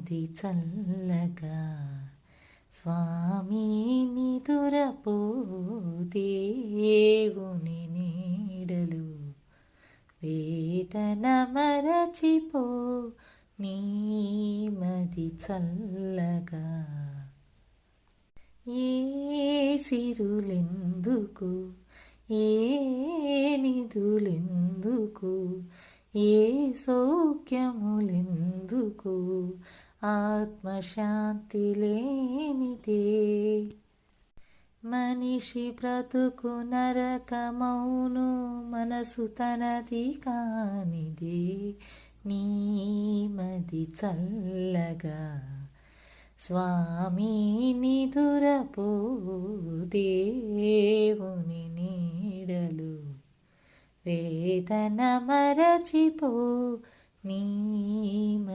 మది చల్లగా స్వామి నిదురపో దేవుని నీడలు వేదన మరచిపో నీ మది చల్లగా ఏ సిరులెందుకు ఏ నిధులెందుకు ఏ సౌఖ్యములెందుకు ఆత్మశాంతి లేనిదే మనిషి బ్రతుకు నరకమౌను మనసు తనది కానిదే నీ మది చల్లగా స్వామి నిదురపో దేవుని నీడలు వేదన మరచిపో నీ